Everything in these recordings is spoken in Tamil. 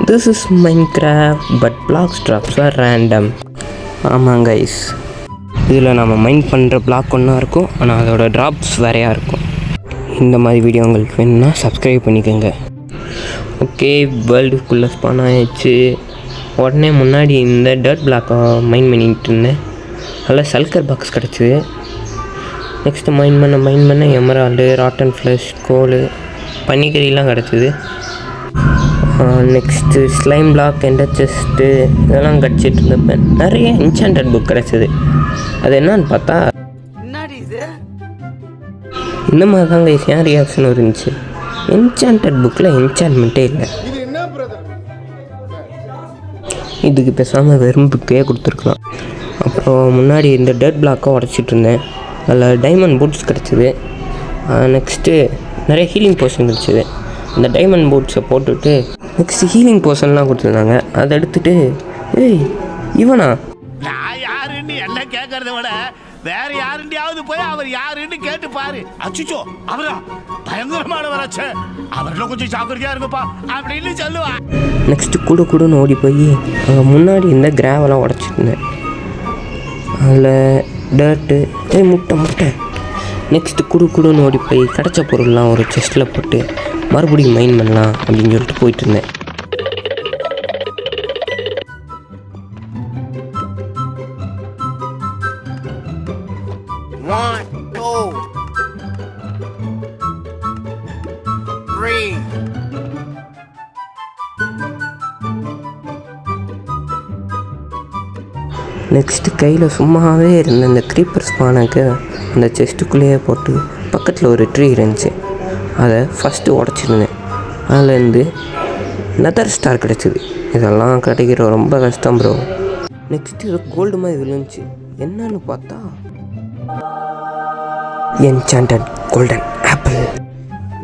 This is Minecraft, but blocks drops are random. ஆமாம் கைஸ், இதில் நம்ம மைண்ட் பண்ணுற பிளாக் ஒன்றா இருக்கும், ஆனால் அதோட ட்ராப்ஸ் வேறையாக இருக்கும். இந்த மாதிரி வீடியோ உங்களுக்கு வேணும்னா சப்ஸ்கிரைப் பண்ணிக்கோங்க. ஓகே, வேர்ல்டுக்குள்ளே ஸ்பான் ஆகிடுச்சு. உடனே முன்னாடி இந்த டர்ட் பிளாக்கை மைண்ட் பண்ணிகிட்டு இருந்தேன். அதில் சல்கர் பாக்ஸ் கிடச்சிது. நெக்ஸ்ட்டு மைண்ட் பண்ண எமரால்டு, ராட்டன் ஃப்ளஷ், கோல், பன்னிக்கறிலாம் கிடச்சிது. Next slime block, ender chest இதெல்லாம் கிடச்சிட்டு இருந்தப்பேன். நிறைய என்சாண்டட் புக் கிடச்சிது. அது என்னன்னு பார்த்தா இந்த மாதிரி தான் கைஸ் ஏன் ரியாக்ஷன் இருந்துச்சு. என்சாண்டட் புக்கில் என்சான்மெண்ட்டே இல்லை. இதுக்கு பேசாமல் வெறும் புக்கே கொடுத்துருக்கலாம். அப்புறம் முன்னாடி இந்த டர்ட் பிளாக்கை உடச்சிட்டு இருந்தேன். அதில் டைமண்ட் பூட்ஸ் கிடச்சிது. நெக்ஸ்ட்டு நிறைய ஹீலிங் போர்ஷன் கிடச்சிது. அந்த டைமண்ட் பூட்ஸை போட்டுவிட்டு நெக்ஸ்ட்டு ஹீலிங் போர்ஷன்லாம் கொடுத்துருந்தாங்க. அதை எடுத்துகிட்டு ஏய் இவனா நான் யாருன்னு என்ன கேட்கறத விட வேற யாருண்டியாவது போய் அவர் யாருன்னு கேட்டு பாரு. அச்சுச்சோ அவரா பயங்கரமானவராச்சே, அவர்ல கொஞ்சம் ஜாக்கிரதையா இருக்குப்பா அப்படின்னு சொல்லுவா. நெக்ஸ்ட்டு கூடுன்னு ஓடி போய் அங்கே முன்னாடி இந்த கிராவெல்லாம் உடச்சிருந்தேன். அதில் டர்ட்டு முட்டை. நெக்ஸ்ட்டு குடுன்னு ஓடி போய் கிடச்ச பொருள்லாம் ஒரு செஸ்ட்டில் போட்டு மறுபடியும் மைண்ட் பண்ணலாம் அப்படின்னு சொல்லிட்டு போயிட்டு இருந்தேன். நெக்ஸ்ட்டு கையில் சும்மாவே இருந்த இந்த க்ரீப்பர் ஸ்பானுக்கு அந்த செஸ்ட்டுக்குள்ளேயே போட்டு பக்கத்தில் ஒரு ட்ரீ இருந்துச்சு. அதை ஃபஸ்ட்டு உடச்சிருந்தேன். அதுலேருந்து நெதர் ஸ்டார் கிடச்சிது. இதெல்லாம் கிடைக்கிற ரொம்ப கஷ்டம் ப்ரோ. நெக்ஸ்ட்டு ஏதோ கோல்டு மாதிரி விழுந்துச்சு. என்னன்னு பார்த்தா என்சாண்டட் கோல்டன் ஆப்பிள்.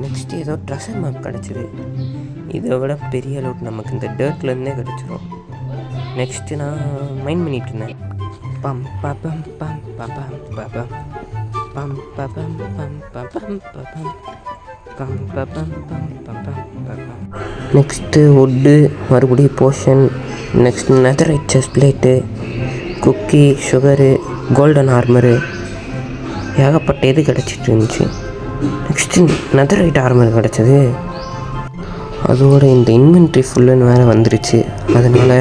நெக்ஸ்ட்டு ஏதோ ட்ரெஷர் மேப் கிடச்சிது. இதை விட பெரிய அளவுக்கு நமக்கு இந்த டர்ட்லேருந்தே கிடச்சிரும். நெக்ஸ்ட்டு நான் மைண்ட் பண்ணிகிட்டு இருந்தேன். பம் பம் பம் பம் பம் பம் பம் பம் பம் பம் பம். நெக்ஸ்ட்டு வுட்டு, மறுபடியும் potion, next netherite chestplate, cookie, sugar, golden armour, ஏகப்பட்ட இது கிடச்சிட்டு இருந்துச்சு. நெக்ஸ்ட்டு நெதரைட் ஆர்மர் கிடச்சிது. அதோட இந்த இன்வென்ட்ரி ஃபுல்லுன்னு வேறு வந்துருச்சு. அதனால்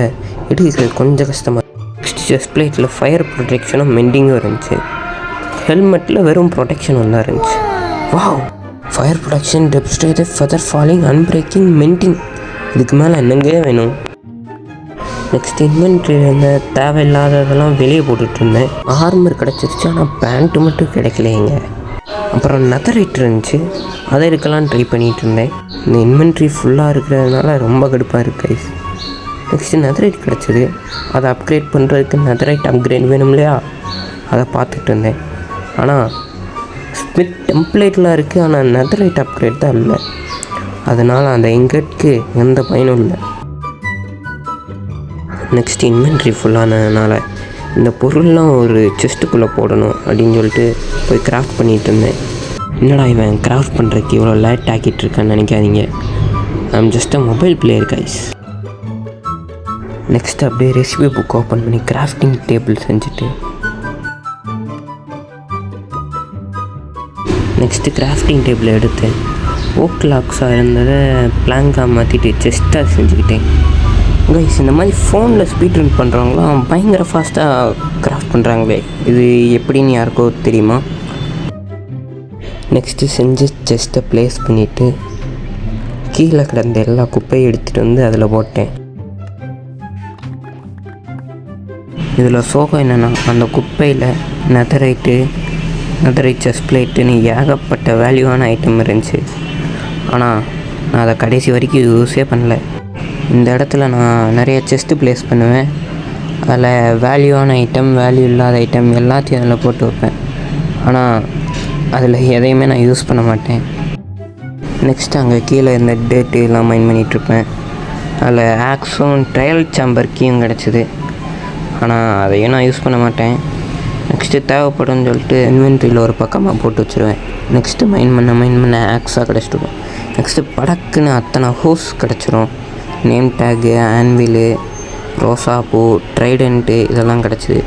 எடுக்கிறது கொஞ்சம் கஷ்டமாக. நெக்ஸ்ட் செஸ்ட் பிளேட்டில் ஃபயர் ப்ரொடெக்ஷனும் மெண்டிங்கும் இருந்துச்சு. ஹெல்மெட்டில் வெறும் ப்ரொடெக்ஷன் ஒன்றா இருந்துச்சு. Wow, fire protection, depth strider, feather falling, unbreaking, mending. இதுக்கு மேலே என்னங்க வேணும்? நெக்ஸ்ட் இன்வென்ட்ரியில் இருந்த தேவையில்லாததெல்லாம் வெளியே போட்டுட்டு இருந்தேன். ஆர்மர் கிடச்சிருச்சு, ஆனால் பேண்ட்டு மட்டும் கிடைக்கலையேங்க. அப்புறம் நெதரைட் இருந்துச்சு, அதை எடுக்கலான்னு ட்ரை பண்ணிகிட்டு இருந்தேன். இந்த இன்வென்ட்ரி ஃபுல்லாக இருக்கிறதுனால ரொம்ப கடுப்பாக இருக்குது கைஸ். நெக்ஸ்ட்டு நெதரைட் கிடச்சிது. அதை அப்கிரேட் பண்ணுறதுக்கு நெதரைட் அப்கிரேட் வேணும் இல்லையா, அதை பார்த்துட்டு இருந்தேன். ஆனால் ஸ்மித் டெம்ப்ளேட்லாம் இருக்குது, ஆனால் நெதரைட் அப்கிரேட் தான் இல்லை. அதனால் அந்த இங்கட்க்கு எந்த பயனும் இல்லை. நெக்ஸ்ட் இன்வென்ட்ரி ஃபுல்லானதுனால இந்த பொருள்லாம் ஒரு செஸ்ட்டுக்குள்ளே போடணும் அப்படின்னு சொல்லிட்டு போய் கிராஃப்ட் பண்ணிகிட்டு இருந்தேன். என்னடா இவன் கிராஃப்ட் பண்ணுறதுக்கு இவ்வளோ லேட் ஆக்கிட்டு இருக்கான்னு நினைக்காதீங்க. I'm just a mobile player guys. Next அப்படியே ரெசிபி புக் ஓப்பன் பண்ணி கிராஃப்டிங் டேபிள் செஞ்சுட்டு நெக்ஸ்ட்டு கிராஃப்டிங் டேபிள் எடுத்து ஓக் லாக்ஸாக இருந்ததை பிளாங்காக மாற்றிட்டு செஸ்ட்டாக செஞ்சுக்கிட்டேன். கைஸ், இந்த மாதிரி ஃபோனில் ஸ்பீட் ரன் பண்ணுறவங்களாம் பயங்கர ஃபாஸ்ட்டாக கிராஃப்ட் பண்ணுறாங்களே, இது எப்படின்னு யாருக்கோ தெரியுமா? நெக்ஸ்ட்டு செஞ்சு செஸ்ட்டை ப்ளேஸ் பண்ணிவிட்டு கீழே கிடந்த எல்லா குப்பையும் எடுத்துகிட்டு வந்து அதில் போட்டேன். இதில் சோகம் என்னென்னா, அந்த குப்பையில் நெதரைட் செஸ்ட் பிளேட்டுன்னு ஏகப்பட்ட வேல்யூவான ஐட்டம் இருந்துச்சு. ஆனால் நான் அதை கடைசி வரைக்கும் யூஸே பண்ணல. இந்த இடத்துல நான் நிறைய செஸ்ட்டு ப்ளேஸ் பண்ணுவேன். அதில் வேல்யூவான ஐட்டம், வேல்யூ இல்லாத ஐட்டம் எல்லாத்தையும் அதில் போட்டு வைப்பேன். ஆனால் அதில் எதையுமே நான் யூஸ் பண்ண மாட்டேன். நெக்ஸ்ட்டு அங்கே கீழே இந்த டேட்டு எல்லாம் மைண்ட் பண்ணிகிட்ருப்பேன். அதில் ஆக்ஸும் ட்ரையல் சாம்பர் கீயும் கிடச்சிது. ஆனால் அதையும் நான் யூஸ் பண்ண மாட்டேன். நெக்ஸ்ட்டு தேவைப்படும்னு சொல்லிட்டு இன்வென்ட்ரியில் ஒரு பக்கமாக போட்டு வச்சுருவேன். நெக்ஸ்ட்டு மைண்ட் பண்ண ஆக்ஸாக கிடச்சிட்டுருக்கும். நெக்ஸ்ட்டு படக்குன்னு அத்தனை ஹோஸ் கிடச்சிரும். நேம் டேக்கு, ஆன்விலு, ரோசாப்பூ, ட்ரைடண்ட்டு இதெல்லாம் கிடச்சிது.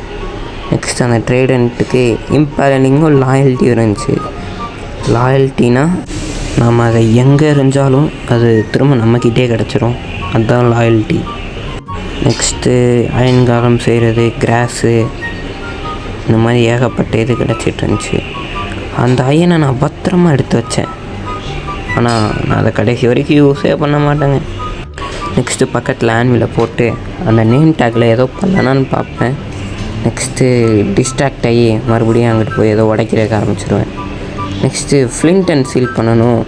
நெக்ஸ்ட் அந்த ட்ரைடண்ட்டுக்கு இம்பேலனிங்கும் லாயல்ட்டியும் இருந்துச்சு. லாயல்ட்டினா நம்ம அதை எங்கே இருந்தாலும் அது திரும்ப நம்மக்கிட்டே கிடச்சிரும், அதுதான் லாயல்ட்டி. நெக்ஸ்ட்டு அயன்காலம் செய்கிறது, கிராஸு, இந்த மாதிரி ஏகப்பட்ட இது கிடச்சிட்டு இருந்துச்சு. அந்த அயனை நான் பத்திரமா எடுத்து வச்சேன், ஆனால் நான் அதை கடைசி வரைக்கும் யூஸே பண்ண மாட்டேங்க. நெக்ஸ்ட்டு பக்கத்தில் ஆன்வில போட்டு அந்த நேம் டேக்கில் ஏதோ பண்ணலான்னு பார்ப்பேன். நெக்ஸ்ட்டு டிஸ்ட்ராக்ட் ஆகி மறுபடியும் அங்கிட்டு போய் ஏதோ உடைக்கிறதுக்கு ஆரம்பிச்சிடுவேன். நெக்ஸ்ட்டு ஃப்ளிண்ட் அண்ட் சீல் பண்ணணும்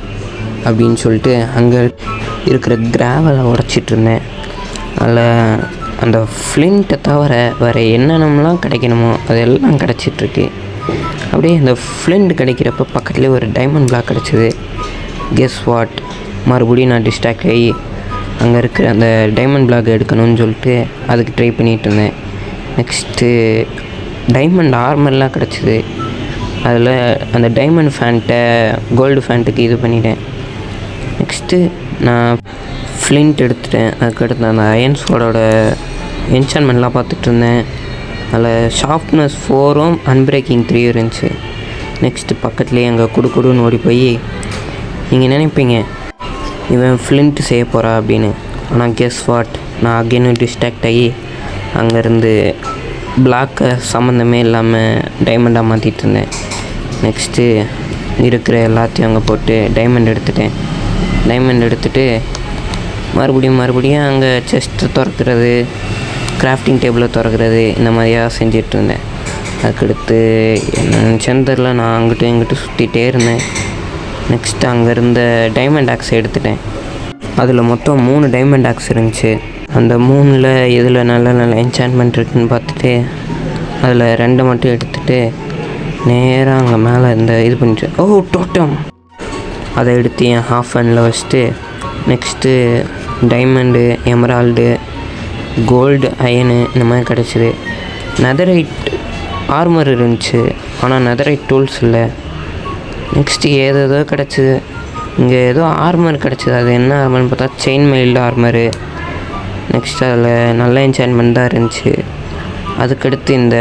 அப்படின்னு சொல்லிட்டு அங்கே இருக்கிற கிராவலை உடைச்சிட்டு இருந்தேன். அதில் அந்த ஃப்ளிண்ட்டை தவிர வேறு என்னென்னலாம் கிடைக்கணுமோ அதெல்லாம் கிடச்சிட்ருக்கு. அப்படியே அந்த ஃப்ளிண்ட் கிடைக்கிறப்ப பக்கத்துலேயே ஒரு டைமண்ட் பிளாக் கிடச்சிது. கெஸ் வாட், மறுபடியும் நான் டிஸ்ட்ராக்ட் ஆகி அங்கே இருக்கிற அந்த டைமண்ட் பிளாக் எடுக்கணும்னு சொல்லிட்டு அதுக்கு ட்ரை பண்ணிகிட்டு இருந்தேன். நெக்ஸ்ட்டு டைமண்ட் ஆர்மர்லாம் கிடச்சிது. அதில் அந்த டைமண்ட் ஃபேண்ட்டை கோல்டு ஃபேண்ட்டுக்கு இது பண்ணிட்டேன். நெக்ஸ்ட்டு நான் ஃப்ளிண்ட் எடுத்துட்டேன். அதுக்கடுத்து அந்த அயன் ஸ்வாடோட என்சான்மெண்ட்லாம் பார்த்துட்டு இருந்தேன். அதில் ஷார்ப்னஸ் 4ம் அன்பிரேக்கிங் 3 இருந்துச்சு. நெக்ஸ்ட்டு பக்கத்துலேயே அங்கே குடுன்னு ஓடி போய், நீங்கள் நினைப்பீங்க இவன் ஃப்ளிண்ட் செய்ய போகிறா அப்படின்னு, ஆனால் கெஸ் வாட், நான் அகைன் டிஸ்ட்ராக்ட் ஆகி அங்கேருந்து பிளாக்கை சம்மந்தமே இல்லாமல் டைமண்டாக மாற்றிட்டு இருந்தேன். நெக்ஸ்ட்டு இருக்கிற எல்லாத்தையும் அங்கே போட்டு டைமண்ட் எடுத்துட்டேன். டைமண்ட் எடுத்துகிட்டு மறுபடியும் அங்கே செஸ்ட்டு திறக்கிறது, கிராஃப்டிங் டேபிளை திறக்கிறது, இந்த மாதிரியாக செஞ்சிட்டு இருந்தேன். அதுக்கடுத்து என்ன செந்தரில் நான் அங்கிட்டும் இங்கிட்டும் சுற்றிகிட்டே இருந்தேன். நெக்ஸ்ட்டு அங்கே இருந்த டைமண்ட் ஆக்ஸ் எடுத்துட்டேன். அதில் மொத்தம் 3 டைமண்ட் ஆக்ஸ் இருந்துச்சு. அந்த 3ல் எதில் நல்ல என்சான்மெண்ட் இருக்குதுன்னு பார்த்துட்டு அதில் 2 மட்டும் எடுத்துகிட்டு நேராக அங்கே மேலே இந்த இது பண்ணிட்டு, டோட்டம், அதை எடுத்து என் ஹாஃப் ஹேண்டில் வச்சுட்டு next diamond, emerald, gold, iron இந்த மாதிரி கிடச்சிது. நெதரைட் ஆர்மர் இருந்துச்சு, ஆனால் நெதரைட் டூல்ஸ் இல்லை. நெக்ஸ்ட்டு ஏதோ கிடச்சிது. இங்கே ஏதோ ஆர்மர் கிடச்சிது. அது என்ன ஆர்மர்னு பார்த்தா செயின் மெயில்டு ஆர்மரு. நெக்ஸ்ட் அதில் நல்ல என்சான்மெண்ட் தான் இருந்துச்சு. அதுக்கடுத்து இந்த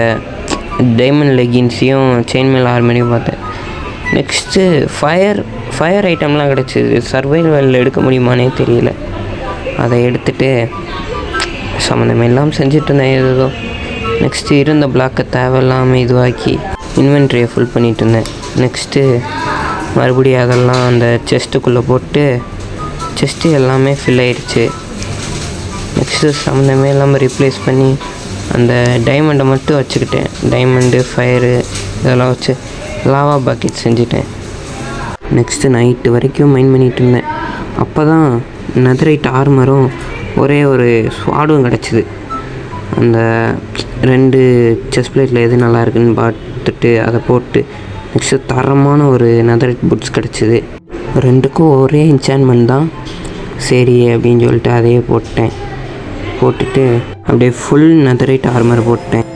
டைமண்ட் லெகின்ஸையும் செயின் மெயில் ஆர்மரையும் பார்த்தேன். நெக்ஸ்ட்டு ஃபயர் ஐட்டம்லாம் கிடச்சிது. சர்வைவல் எடுக்க முடியுமானே தெரியல. அதை எடுத்துகிட்டு சம்மந்தமே இல்லாமல் செஞ்சுட்டு இருந்தேன் ஏதோ. நெக்ஸ்ட்டு இருந்த பிளாக்கை தேவையில்லாமல் இதுவாக்கி இன்வென்ட்ரியை ஃபுல் பண்ணிகிட்டு இருந்தேன். நெக்ஸ்ட்டு மறுபடியும் அதெல்லாம் அந்த செஸ்ட்டுக்குள்ளே போட்டு செஸ்ட்டு எல்லாமே ஃபில் ஆயிடுச்சு. நெக்ஸ்ட்டு சம்மந்தமே இல்லாமல் ரீப்ளேஸ் பண்ணி அந்த டைமண்டை மட்டும் வச்சுக்கிட்டேன். டைமண்டு, ஃபயரு இதெல்லாம் வச்சு லாவா பாக்கெட் செஞ்சுட்டேன். நெக்ஸ்ட்டு நைட்டு வரைக்கும் மைண்ட் பண்ணிகிட்டு இருந்தேன். அப்போ தான் நெதரைட் ஆர்மரும் ஒரே ஒரு ஸ்வாடும் கிடச்சிது. அந்த 2 செஸ்ட் பிளேட்டில் எது நல்லா இருக்குதுன்னு பார்த்துட்டு அதை போட்டு நெக்ஸ்ட்டு தரமான ஒரு நெதரைட் புட்ஸ் கிடச்சிது. 2க்கும் ஒரே என்சான்மெண்ட் தான். சரி அப்படின்னு சொல்லிட்டு அதையே போட்டுட்டு அப்படியே ஃபுல் நெதரைட் ஆர்மர் போட்டேன்.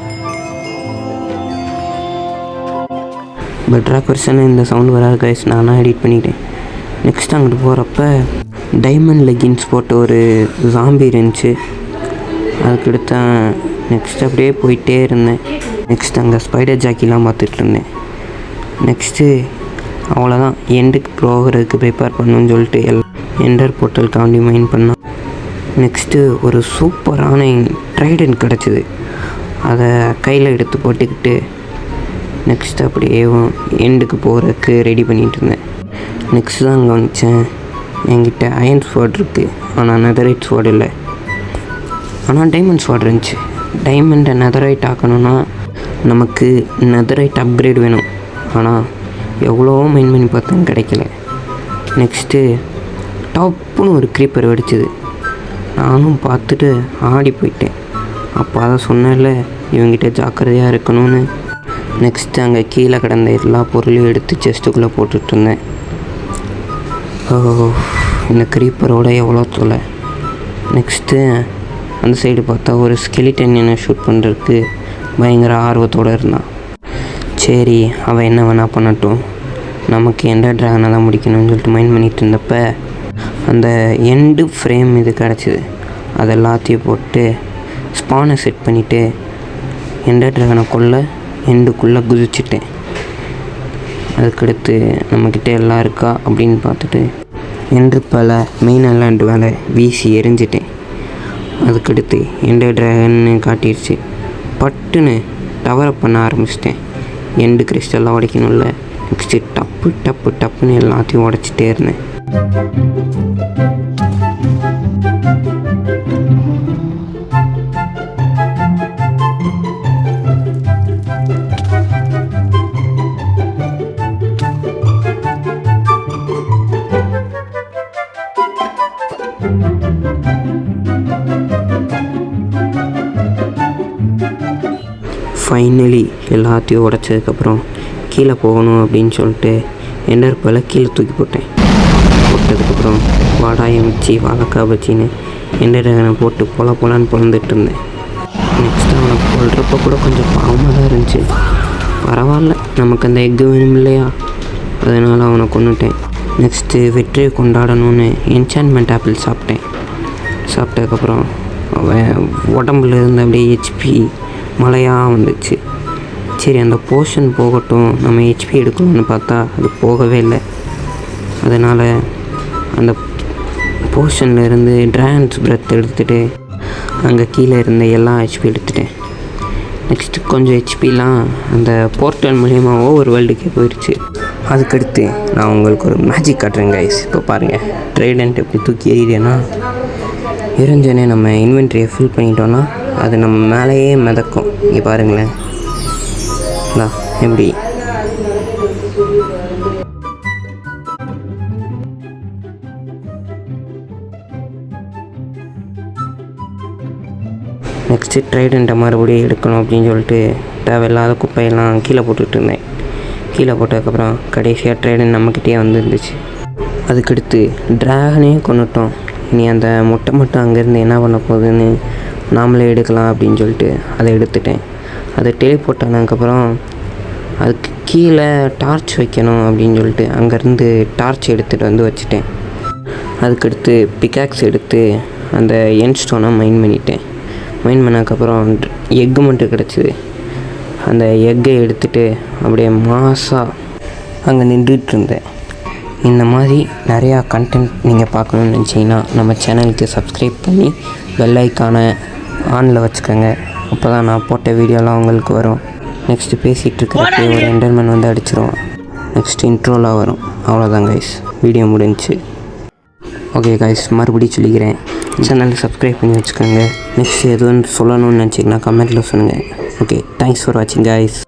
பெட்ராக் வெர்ஷன் இந்த சவுண்ட் வராது கைஸ், நானாக எடிட் பண்ணிட்டேன். நெக்ஸ்ட் அங்கிட்டு போகிறப்ப டைமண்ட் லெகின்ஸ் போட்ட ஒரு ஜாம்பி இருந்துச்சு. அதுக்கடுத்து நெக்ஸ்ட் அப்படியே போயிட்டே இருந்தேன். நெக்ஸ்ட் அங்கே ஸ்பைடர் ஜாக்கிலாம் பார்த்துட்டு இருந்தேன். நெக்ஸ்ட்டு அவ்வளோதான், எண்டுக்கு போகிறதுக்கு ப்ரிப்பேர் பண்ணணுன்னு சொல்லிட்டு எண்டர் போர்ட்டலுக்காண்டி மைண்ட் பண்ணோம். நெக்ஸ்ட்டு ஒரு சூப்பரான ட்ரைடன்ட் கிடச்சிது. அதை கையில் எடுத்து போட்டுக்கிட்டு நெக்ஸ்ட் அப்படியே எண்டுக்கு போகிறதுக்கு ரெடி பண்ணிகிட்டு இருந்தேன். நெக்ஸ்ட் தான் அங்கே வந்துச்சேன். என்கிட்ட அயன் ஸ்வாட் இருக்குது, ஆனால் நெதரைட் ஸ்வாட் இல்லை. ஆனால் டைமண்ட் ஸ்வாட் இருந்துச்சு. டைமண்டை நெதரைட் ஆக்கணும்னா நமக்கு நெதரைட் அப்கிரேட் வேணும். ஆனால் எவ்வளவோ மைண்ட் பண்ணி பார்த்தேன், கிடைக்கல. நெக்ஸ்ட்டு டாப்புன்னு ஒரு க்ரீப்பர் வெடிச்சிது. நானும் பார்த்துட்டு ஆடி போயிட்டேன். அப்போ அதை சொன்னேன்ல இவங்கிட்ட ஜாக்கிரதையாக இருக்கணும்னு. நெக்ஸ்ட்டு அங்கே கீழே கிடந்த எல்லா பொருளையும் எடுத்து செஸ்ட்டுக்குள்ளே போட்டுட்ருந்தேன். இந்த க்ரீப்பரோட எவ்வளோ தொலை. நெக்ஸ்ட்டு அந்த சைடு பார்த்தா ஒரு ஸ்கெலிட்டன் என்னை ஷூட் பண்ணுறதுக்கு பயங்கர ஆர்வத்தோடு இருந்தான். சரி அவன் என்ன வேணால் பண்ணட்டும், நமக்கு எண்டர் ட்ராகனை தான் முடிக்கணும்னு சொல்லிட்டு மைண்ட் பண்ணிகிட்டு இருந்தப்போ அந்த எண்டு ஃப்ரேம் இது கிடச்சிது. அது எல்லாத்தையும் போட்டு ஸ்பானை செட் பண்ணிவிட்டு எண்டர் ட்ராகனை எண்டுக்குள்ளே குதிச்சிட்டேன். அதுக்கடுத்து நம்மக்கிட்ட எல்லாம் இருக்கா அப்படின்னு பார்த்துட்டு எண்டர் பேலை மெயின் ஐலாண்டு மேலே வீசி எரிஞ்சிட்டேன். அதுக்கடுத்து எண்டர் ட்ராகன்னு காட்டிடுச்சு. பட்டுன்னு டவரை பண்ண ஆரம்பிச்சிட்டேன். எண்டு கிறிஸ்டல்லாம் உடைக்கணும்ல. நெக்ஸ்ட்டு டப்புன்னு எல்லாத்தையும் உடைச்சிட்டே இருந்தேன். ஃபைனலி எல்லாத்தையும் உடைச்சதுக்கப்புறம் கீழே போகணும் அப்படின்னு சொல்லிட்டு எண்டர் பேலை கீழே தூக்கி போட்டதுக்கப்புறம் வாடாயை மிச்சி வாழைக்காய் பச்சின்னு எண்டர் ட்ராகனை போட்டு போலான்னு பொழந்துட்டு இருந்தேன். நெக்ஸ்ட்டு அவனை கொள்றப்போ கூட கொஞ்சம் பாவமாக தான் இருந்துச்சு. பரவாயில்ல, நமக்கு அந்த எக்கு வேணும் இல்லையா, அதனால் அவனை கொன்னுட்டேன். நெக்ஸ்ட்டு வெற்றியை கொண்டாடணும்னு என்சான்மெண்ட் ஆப்பிள் சாப்பிட்டதுக்கப்புறம் அவன் உடம்புல இருந்து அப்படியே ஹெச்பி மழையாக வந்துச்சு. சரி, அந்த போர்ஷன் போகட்டும், நம்ம ஹெச்பி எடுக்கணும்னு பார்த்தா அது போகவே இல்லை. அதனால் அந்த போர்ஷனில் இருந்து ட்ராகன்ஸ் பிரெத் எடுத்துகிட்டு அங்கே கீழே இருந்த எல்லா ஹெச்பி எடுத்துட்டேன். நெக்ஸ்ட்டு கொஞ்சம் ஹெச்பிலாம் அந்த போர்ட்டல் மூலயமா ஓவர் வேர்ல்டுக்கே போயிடுச்சு. அதுக்கடுத்து நான் உங்களுக்கு ஒரு மேஜிக் காட்டுறேன் கைஸ். இப்போ பாருங்கள், ட்ரைடன்ட் எப்படி தூக்கி எறிகிறேன்னா, எரிஞ்சோடனே நம்ம இன்வென்ட்ரியை ஃபில் பண்ணிட்டோன்னா அது நம்ம மேலேயே மிதக்கும். இங்கே பாருங்களேன், எப்படி நெக்ஸ்ட்டு ட்ரைடண்ட்டை மறுபடியும் எடுக்கணும் அப்படின்னு சொல்லிட்டு தேவையில்லாத குப்பையெல்லாம் கீழே போட்டுக்கிட்டு இருந்தேன். கீழே போட்டதுக்கப்புறம் கடைசியாக ட்ரைடன்ட் நம்மக்கிட்டே வந்துருந்துச்சு. அதுக்கடுத்து ட்ராகனையும் கொண்டுட்டோம். இனி அந்த முட்டை மட்டும் அங்கேருந்து என்ன பண்ண போகுதுன்னு நாமளே எடுக்கலாம் அப்படின்னு சொல்லிட்டு அதை எடுத்துட்டேன். அதை டெலிபோர்ட் ஆனதுக்கப்புறம் அதுக்கு கீழே டார்ச் வைக்கணும் அப்படின்னு சொல்லிட்டு அங்கேருந்து டார்ச் எடுத்துகிட்டு வந்து வச்சுட்டேன். அதுக்கடுத்து பிக்காக்ஸ் எடுத்து அந்த எண்ட் ஸ்டோனை மைன் பண்ணதுக்கப்புறம் எக்கு மட்டும் கிடச்சிது. அந்த எக்கை எடுத்துகிட்டு அப்படியே மாசாக அங்கே நின்றுட்டு இருந்தேன். இந்த மாதிரி நிறையா கண்டென்ட் நீங்கள் பார்க்கணுன்னு நினச்சிங்கன்னா நம்ம சேனலுக்கு சப்ஸ்கிரைப் பண்ணி பெல் ஐக்கானை ஆனில் வச்சுக்கோங்க. அப்போ தான் நான் போட்ட வீடியோலாம் உங்களுக்கு வரும். நெக்ஸ்ட்டு பேசிகிட்டு இருக்கிறப்ப ஒரு என்டர்மெண்ட் வந்து அடிச்சிருவான். நெக்ஸ்ட்டு இன்ட்ரோலாம் வரும். அவ்வளோதான் கைஸ், வீடியோ முடிஞ்சிச்சு. ஓகே கைஸ், மறுபடியும் சொல்லிக்கிறேன், சேனலுக்கு சப்ஸ்கிரைப் பண்ணி வச்சுக்கோங்க. நெக்ஸ்ட் எதுவும் சொல்லணும்னு நினச்சிங்கன்னா கமெண்ட்டில் சொல்லுங்கள். ஓகே, தேங்க்ஸ் ஃபார் வாட்சிங் கைஸ்.